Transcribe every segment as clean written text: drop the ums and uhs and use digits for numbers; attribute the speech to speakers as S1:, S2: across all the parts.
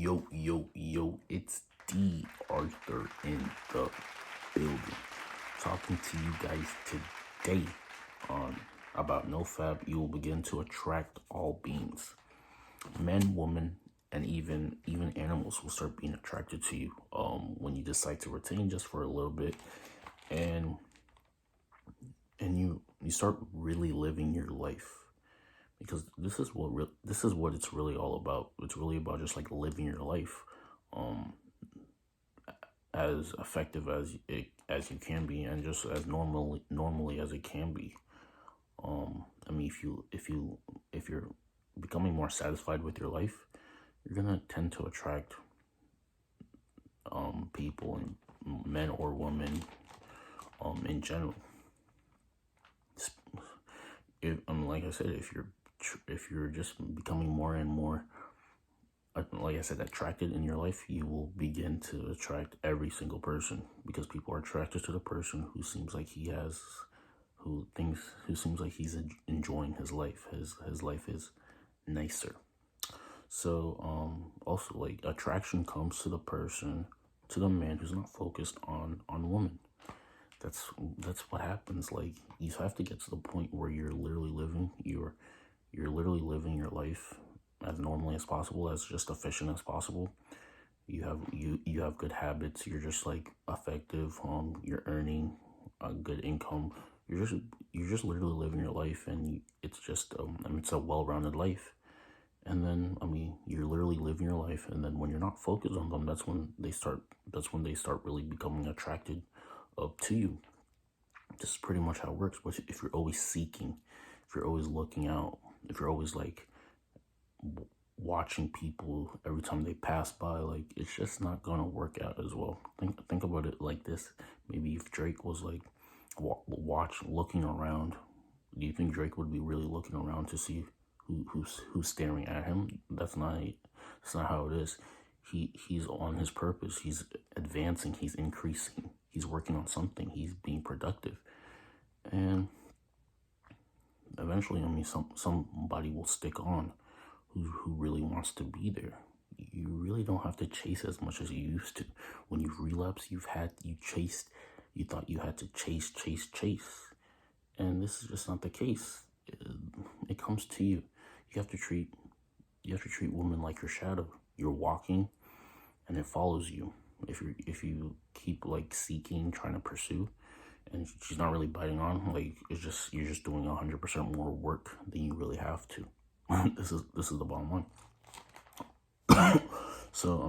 S1: Yo, it's D.Arthur in the building. Talking to you guys today about NoFap. You will begin to attract all beings. Men, women, and even animals will start being attracted to you when you decide to retain just for a little bit. And you start really living your life. Because this is what it's really all about. It's really about just like living your life, as effective as you can be, and just as normally as it can be. I mean, if you're becoming more satisfied with your life, you're gonna tend to attract people, and men or women, in general. Like I said, if you're just becoming more and more, like I said, attracted in your life, you will begin to attract every single person, because people are attracted to the person who seems like who seems like he's enjoying his life. His life is nicer. So also, like, attraction comes to the man who's not focused on women. That's what happens. Like, you have to get to the point where you're literally living your life as normally as possible, as just efficient as possible. You have good habits. You're just like effective. You're earning a good income. You're just literally living your life, and it's just it's a well-rounded life. And then, you're literally living your life, and then when you're not focused on them, that's when they start really becoming attracted to you. This is pretty much how it works. But if you're always seeking, if you're always looking out, if you're always like watching people every time they pass by, like, it's just not gonna work out as well. Think about it like this. Maybe if Drake was like looking around, do you think Drake would be really looking around to see who's staring at him? That's not how it is. He's on his purpose. He's advancing. He's increasing. He's working on something. He's being productive, and eventually, somebody will stick on who really wants to be there. You really don't have to chase as much as you used to. When you've relapsed, you thought you had to chase, and this is just not the case. It comes to you. You have to treat women like your shadow. You're walking, and it follows you. If you keep like seeking, trying to pursue, and she's not really biting on, like, you're just doing 100% more work than you really have to. This is the bottom line. So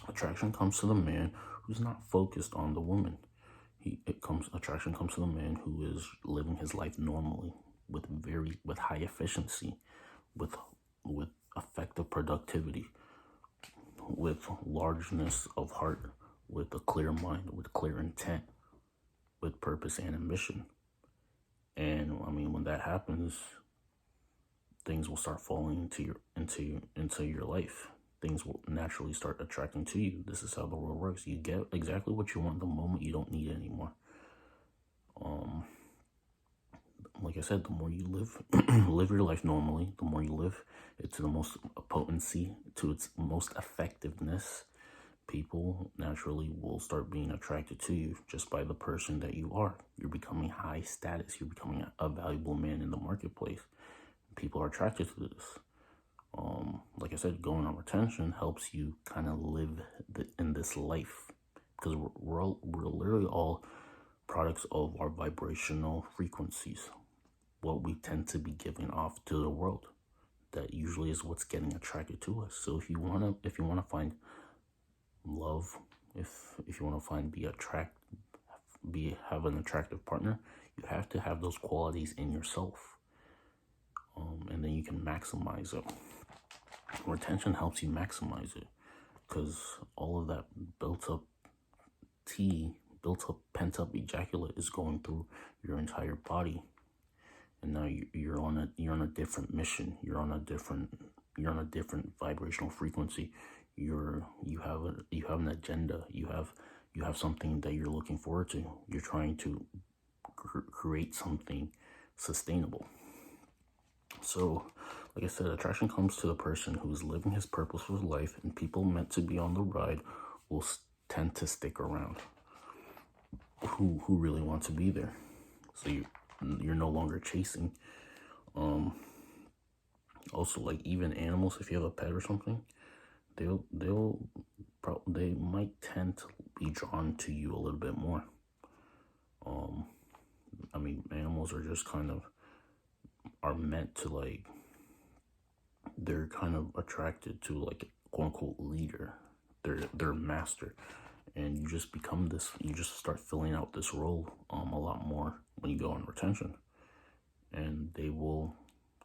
S1: attraction comes to the man who's not focused on the woman. Attraction comes to the man who is living his life normally, with high efficiency, with effective productivity, with largeness of heart, with a clear mind, with clear intent, with purpose and ambition. And when that happens, things will start falling into your life. Things will naturally start attracting to you. This is how the world works. You get exactly what you want the moment you don't need it anymore. Like I said, the more you live your life normally, the more you live it to the most potency, to its most effectiveness, people naturally will start being attracted to you just by the person that you are. You're becoming high status. You're becoming a valuable man in the marketplace. People are attracted to this. Like I said, going on retention helps you kind of live in this life, because we're literally all products of our vibrational frequencies, what we tend to be giving off to the world. That usually is what's getting attracted to us. So if you wanna find love, if you wanna have an attractive partner, you have to have those qualities in yourself, and then you can maximize it. Retention helps you maximize it, because all of that built up pent up ejaculate is going through your entire body, and now you're on a different mission. You're on a different vibrational frequency. You have an agenda. You have something that you're looking forward to. You're trying to create something sustainable. So like I said, attraction comes to the person who is living his purposeful life, and people meant to be on the ride will tend to stick around. Who really want to be there? So you're no longer chasing. Also, like even animals, if you have a pet or something, they might tend to be drawn to you a little bit more. I mean, animals are just kind of are meant to like, they're kind of attracted to like a quote unquote leader, their master, and you just become this. You just start filling out this role a lot more when you go on retention, and they will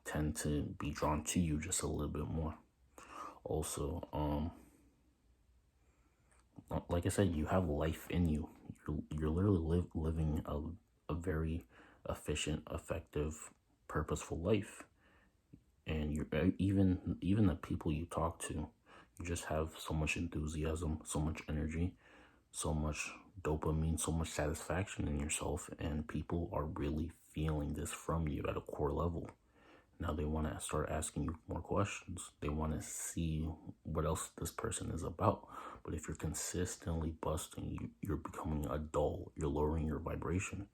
S1: tend to be drawn to you just a little bit more. Also, like I said, you have life in you. You're literally living a very efficient, effective, purposeful life. And you're even the people you talk to, you just have so much enthusiasm, so much energy, so much dopamine, so much satisfaction in yourself, and people are really feeling this from you at a core level. Now they want to start asking you more questions. They want to see what else this person is about. But if you're consistently busting, you're becoming a dull. You're lowering your vibration,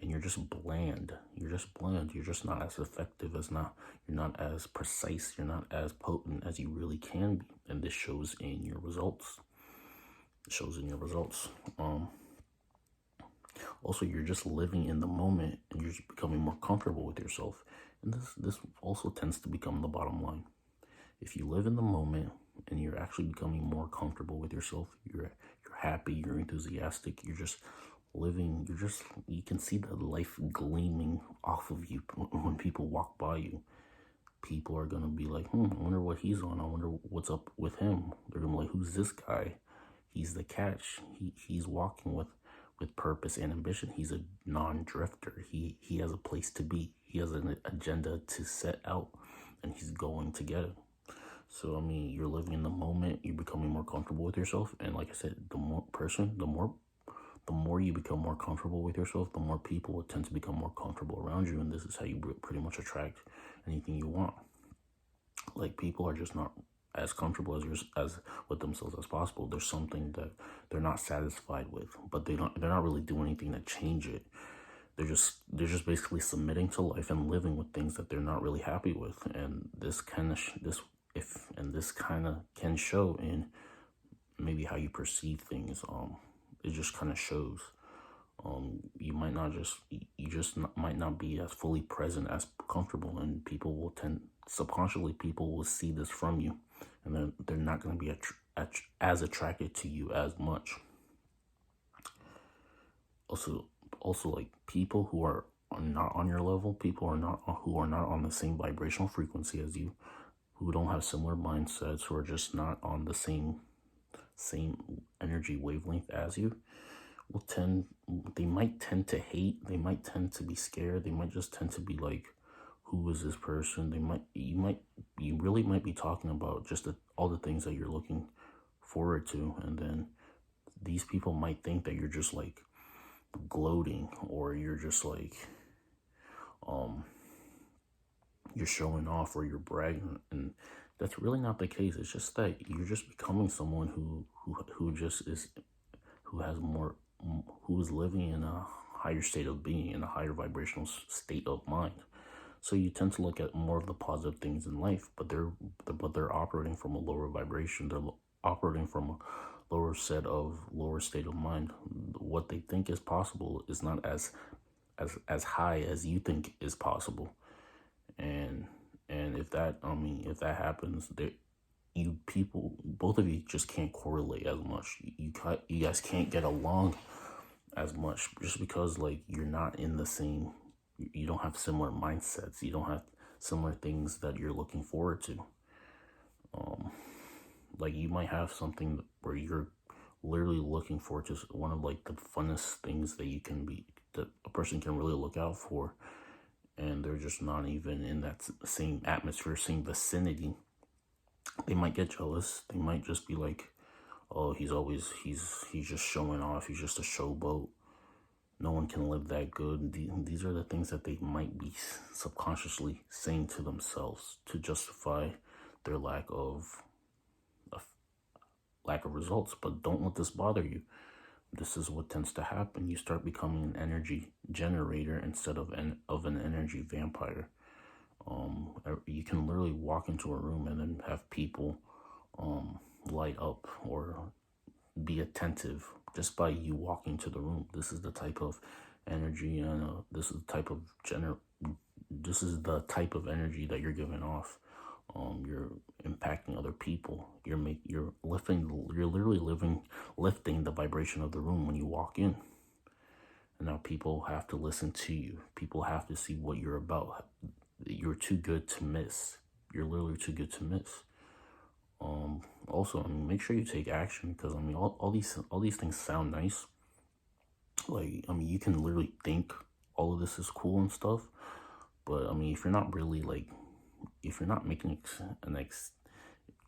S1: and you're just bland. You're just bland. You're just not as effective as not. You're not as precise. You're not as potent as you really can be, and this shows in your results. It shows in your results. Also, you're just living in the moment, and you're just becoming more comfortable with yourself. And this also tends to become the bottom line. If you live in the moment and you're actually becoming more comfortable with yourself, you're happy, you're enthusiastic, you're just living, you can see the life gleaming off of you when people walk by you. People are gonna be like, I wonder what he's on. I wonder what's up with him. They're gonna be like, who's this guy? He's the catch. He's walking with purpose and ambition. He's a non-drifter. He has a place to be. He has an agenda to set out, and he's going to get it. So I mean, you're living in the moment. You're becoming more comfortable with yourself, and like I said, the more you become more comfortable with yourself, the more people will tend to become more comfortable around you, and this is how you pretty much attract anything you want. Like, people are just not as comfortable as with themselves as possible. There's something that they're not satisfied with, but they're not really doing anything to change it. They're just basically submitting to life and living with things that they're not really happy with, and this kind of can show in maybe how you perceive things. It just kind of shows. You might not be as fully present, as comfortable, and people will subconsciously people will see this from you, and then they're not going to be as attracted to you as much. Also, like, people who are not on your level, who are not on the same vibrational frequency as you, who don't have similar mindsets, who are just not on the same energy wavelength as you, they might tend to hate, they might tend to be scared, they might just tend to be like, who is this person? You really might be talking about just all the things that you're looking forward to, and then these people might think that you're just like gloating, or you're just like you're showing off, or you're bragging, and that's really not the case. It's just that you're just becoming someone who is living in a higher state of being, in a higher vibrational state of mind. So you tend to look at more of the positive things in life, but they're operating from a lower vibration. They're operating from a lower state of mind. What they think is possible is not as high as you think is possible. And if that happens, both of you just can't correlate as much. You guys can't get along as much, just because like you're not in the same. You don't have similar mindsets. You don't have similar things that you're looking forward to. Like, you might have something where you're literally looking forward to one of like the funnest things that a person can really look out for, and they're just not even in that same atmosphere, same vicinity. They might get jealous. They might just be like, oh, he's just showing off. He's just a showboat. no one can live that good. These are the things that they might be subconsciously saying to themselves to justify their lack of results. But don't let this bother you. This is what tends to happen. You start becoming an energy generator instead of an energy vampire. You can literally walk into a room and then have people light up or be attentive just by you walking to the room. This is the type of energy, and this is the type of energy that you're giving off. You're impacting other people. You're literally lifting the vibration of the room when you walk in. And now people have to listen to you. People have to see what you're about. You're too good to miss. You're literally too good to miss. Also, make sure you take action, because all these things sound nice. Like, you can literally think all of this is cool and stuff, but if you're not really if you're not making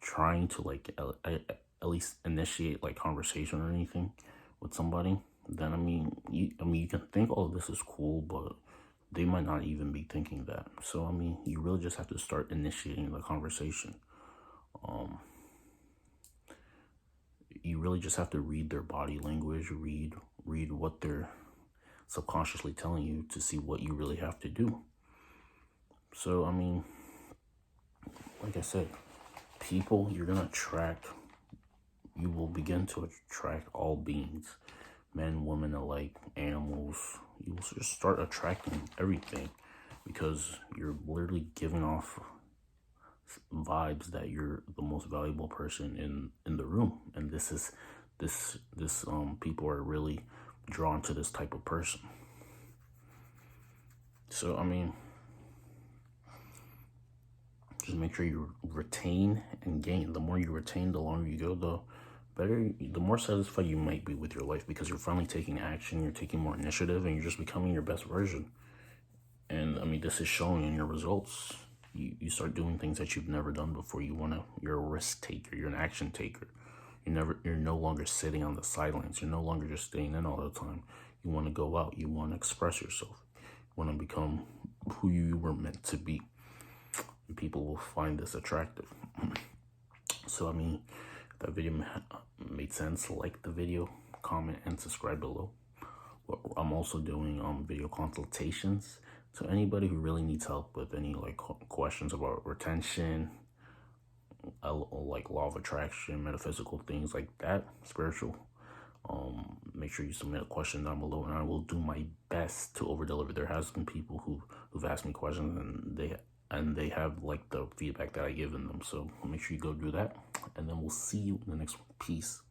S1: trying to at least initiate conversation or anything with somebody, then you can think, oh, this is cool, but they might not even be thinking that. So you really just have to start initiating the conversation. You really just have to read their body language, read what they're subconsciously telling you to see what you really have to do. So like I said, people you're gonna attract, you will begin to attract all beings, men, women alike, animals. You will just start attracting everything, because you're literally giving off vibes that you're the most valuable person in the room. And this people are really drawn to this type of person. So just make sure you retain and gain. The more you retain, the longer you go, the more satisfied you might be with your life, because you're finally taking action, you're taking more initiative, and you're just becoming your best version. And this is showing in your results. You start doing things that you've never done before. You're a risk taker. You're an action taker. You're no longer sitting on the sidelines. You're no longer just staying in all the time. You want to go out. You want to express yourself. You want to become who you were meant to be. And people will find this attractive. So if that video made sense, like the video, comment, and subscribe below. I'm also doing video consultations. So anybody who really needs help with any questions about retention, law of attraction, metaphysical things like that, spiritual, make sure you submit a question down below, and I will do my best to over deliver. There has been people who've asked me questions, and they have the feedback that I given them. So make sure you go do that, and then we'll see you in the next one. Peace.